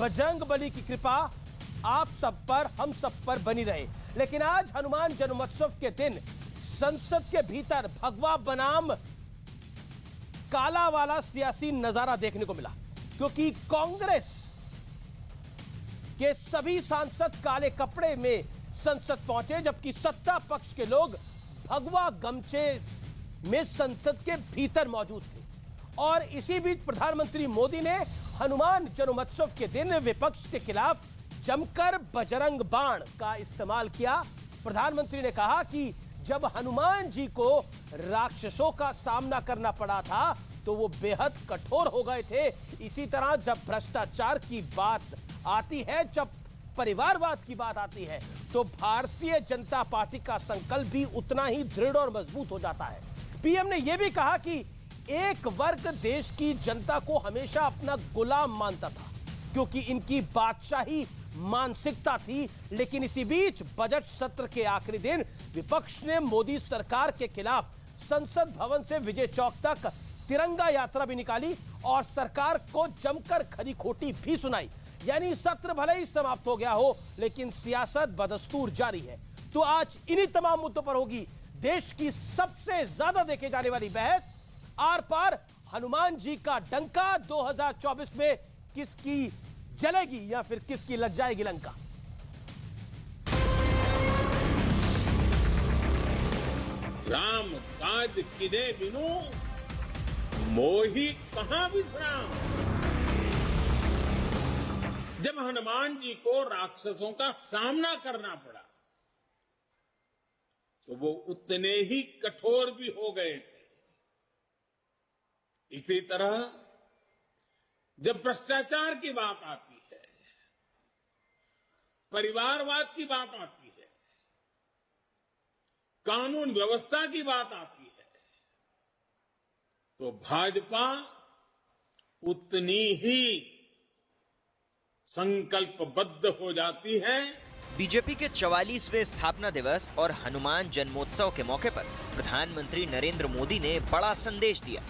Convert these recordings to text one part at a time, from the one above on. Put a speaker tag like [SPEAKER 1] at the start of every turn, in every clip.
[SPEAKER 1] बजरंगबली की कृपा आप सब पर, हम सब पर बनी रहे। लेकिन आज हनुमान जन्मोत्सव के दिन संसद के भीतर भगवा बनाम काला वाला सियासी नजारा देखने को मिला, क्योंकि कांग्रेस के सभी सांसद काले कपड़े में संसद पहुंचे, जबकि सत्ता पक्ष के लोग भगवा गमछे में संसद के भीतर मौजूद थे। और इसी बीच प्रधानमंत्री मोदी ने हनुमान जन्मोत्सव के दिन विपक्ष के खिलाफ जमकर बजरंग बाण का इस्तेमाल किया। प्रधानमंत्री ने कहा कि जब हनुमान जी को राक्षसों का सामना करना पड़ा था तो वो बेहद कठोर हो गए थे। इसी तरह जब भ्रष्टाचार की बात आती है, जब परिवारवाद की बात आती है, तो भारतीय जनता पार्टी का संकल्प भी उतना ही दृढ़ और मजबूत हो जाता है। पीएम ने यह भी कहा कि एक वर्ग देश की जनता को हमेशा अपना गुलाम मानता था, क्योंकि इनकी बादशाही मानसिकता थी। लेकिन इसी बीच बजट सत्र के आखिरी दिन विपक्ष ने मोदी सरकार के खिलाफ संसद भवन से विजय चौक तक तिरंगा यात्रा भी निकाली और सरकार को जमकर खरी खोटी भी सुनाई। यानी सत्र भले ही समाप्त हो गया हो, लेकिन सियासत बदस्तूर जारी है। तो आज इन्हीं तमाम मुद्दों पर होगी देश की सबसे ज्यादा देखे जाने वाली बहस। आर पार हनुमान जी का डंका 2024 में किसकी जलेगी या फिर किसकी लग जाएगी लंका।
[SPEAKER 2] राम काज किने बिनु मोहि कहां विश्राम। जब हनुमान जी को राक्षसों का सामना करना पड़ा तो वो उतने ही कठोर भी हो गए थे। इसी तरह जब भ्रष्टाचार की बात आती है, परिवारवाद की बात आती है, कानून व्यवस्था की बात आती है, तो भाजपा उतनी ही संकल्पबद्ध हो जाती है।
[SPEAKER 3] बीजेपी के 44वें स्थापना दिवस और हनुमान जन्मोत्सव के मौके पर प्रधानमंत्री नरेंद्र मोदी ने बड़ा संदेश दिया।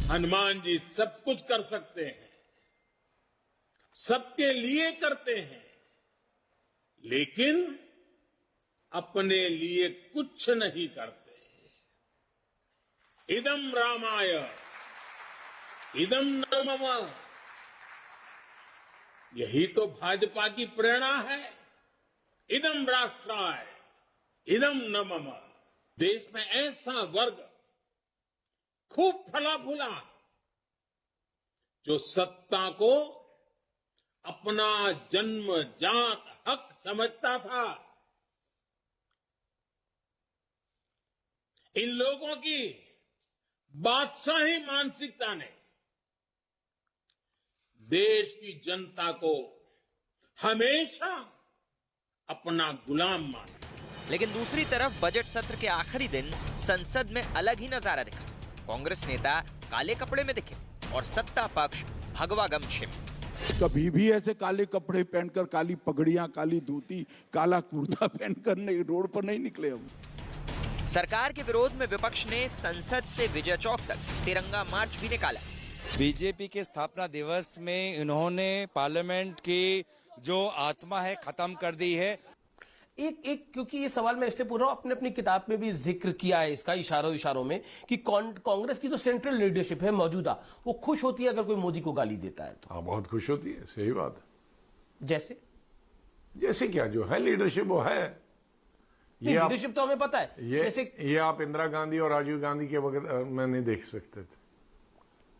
[SPEAKER 2] हनुमान जी सब कुछ कर सकते हैं, सबके लिए करते हैं, लेकिन अपने लिए कुछ नहीं करते। इदम रामाय इदम न मम, यही तो भाजपा की प्रेरणा है। इदम राष्ट्राय इदम न मम। देश में ऐसा वर्ग खूब फला फूला जो सत्ता को अपना जन्मजात हक समझता था। इन लोगों की बादशाही मानसिकता ने देश की जनता को हमेशा अपना गुलाम माना।
[SPEAKER 3] लेकिन दूसरी तरफ बजट सत्र के आखिरी दिन संसद में अलग ही नजारा दिखा। कांग्रेस नेता काले कपड़े में दिखे और सत्ता पक्ष भगवा गमछे में।
[SPEAKER 4] कभी भी ऐसे काले कपड़े पहनकर, काली पगड़ियां, काली धोती, काला कुर्ता पहनकर नहीं रोड पर नहीं निकले हम।
[SPEAKER 3] सरकार के विरोध में विपक्ष ने संसद से विजय चौक तक तिरंगा मार्च भी निकाला।
[SPEAKER 5] बीजेपी के स्थापना दिवस में इन्होंने पार्लियामेंट की जो आत्मा है खत्म कर दी है।
[SPEAKER 1] क्योंकि ये सवाल मैं इसलिए पूछ रहा हूं, अपने अपनी किताब में भी जिक्र किया है इसका इशारों में कि कांग्रेस की जो सेंट्रल लीडरशिप है मौजूदा, वो खुश होती है अगर कोई मोदी को गाली देता है तो।
[SPEAKER 6] हाँ, बहुत खुश होती है, सही बात है।
[SPEAKER 1] जैसे
[SPEAKER 6] क्या जो है लीडरशिप वो है।
[SPEAKER 1] ये लीडरशिप तो हमें पता है।
[SPEAKER 6] ये आप इंदिरा गांधी और राजीव गांधी के वक्त में नहीं देख सकते थे।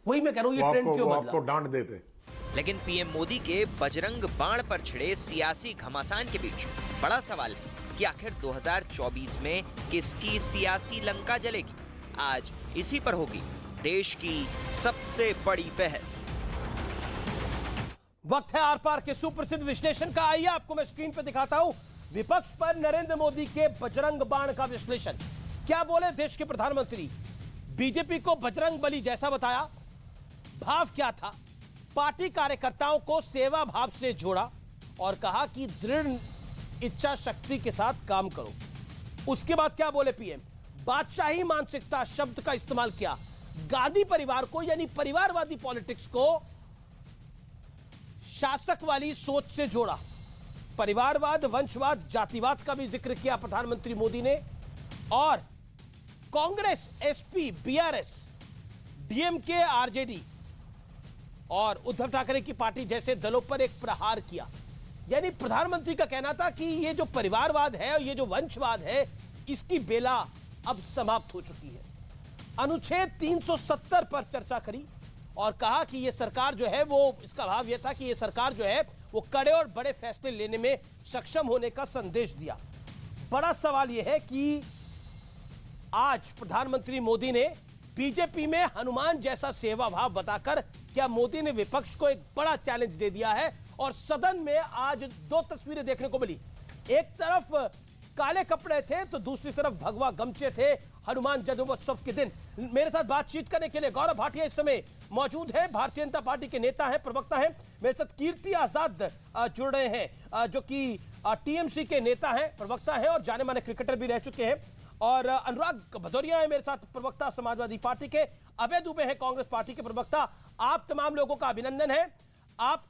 [SPEAKER 1] वही मैं कह रहा हूं, ये ट्रेंड क्यों बदला?
[SPEAKER 6] आपको डांट देते।
[SPEAKER 3] लेकिन पीएम मोदी के बजरंग बाण पर छिड़े सियासी घमासान के बीच बड़ा सवाल है कि आखिर 2024 में किसकी सियासी लंका जलेगी। आज इसी पर होगी देश की सबसे बड़ी बहस।
[SPEAKER 1] वक्त है आर पार के सुप्रसिद्ध विश्लेषण का। आइए आपको मैं स्क्रीन पर दिखाता हूं विपक्ष पर नरेंद्र मोदी के बजरंग बाण का विश्लेषण। क्या बोले देश के प्रधानमंत्री? बीजेपी को बजरंग बली जैसा बताया। भाव क्या था? पार्टी कार्यकर्ताओं को सेवा भाव से जोड़ा और कहा कि दृढ़ इच्छा शक्ति के साथ काम करो। उसके बाद क्या बोले पीएम? बादशाही मानसिकता शब्द का इस्तेमाल किया। गांधी परिवार को यानी परिवारवादी पॉलिटिक्स को शासक वाली सोच से जोड़ा। परिवारवाद, वंशवाद, जातिवाद का भी जिक्र किया प्रधानमंत्री मोदी ने और Congress, SP, BRS, DMK, RJD और उद्धव ठाकरे की पार्टी जैसे दलों पर एक प्रहार किया। यानी प्रधानमंत्री का कहना था कि ये जो परिवारवाद है और ये जो वंशवाद है, इसकी बेला अब समाप्त हो चुकी है। अनुच्छेद 370 पर चर्चा करी और कहा कि ये सरकार जो है वो, इसका भाव यह था कि ये सरकार जो है वो कड़े और बड़े फैसले लेने में सक्षम होने का संदेश दिया। बड़ा सवाल यह है कि आज प्रधानमंत्री मोदी ने बीजेपी में हनुमान जैसा सेवा भाव बताकर क्या मोदी ने विपक्ष को एक बड़ा चैलेंज दे दिया है। और सदन में आज दो तस्वीरें देखने को मिली। एक तरफ काले कपड़े थे तो दूसरी तरफ भगवा गमछे थे हनुमान जन्मोत्सव के दिन। मेरे साथ बातचीत करने के लिए गौरव भाटिया इस समय मौजूद है, भारतीय जनता पार्टी के नेता हैं, प्रवक्ता हैं। मेरे साथ कीर्ति आजाद जुड़ रहे हैं जो कि टीएमसी के नेता हैं, प्रवक्ता हैं और जाने माने क्रिकेटर भी रह चुके हैं। और अनुराग भदौरिया है मेरे साथ, प्रवक्ता समाजवादी पार्टी के। अभय दुबे हैं कांग्रेस पार्टी के प्रवक्ता। आप तमाम लोगों का अभिनंदन है। आप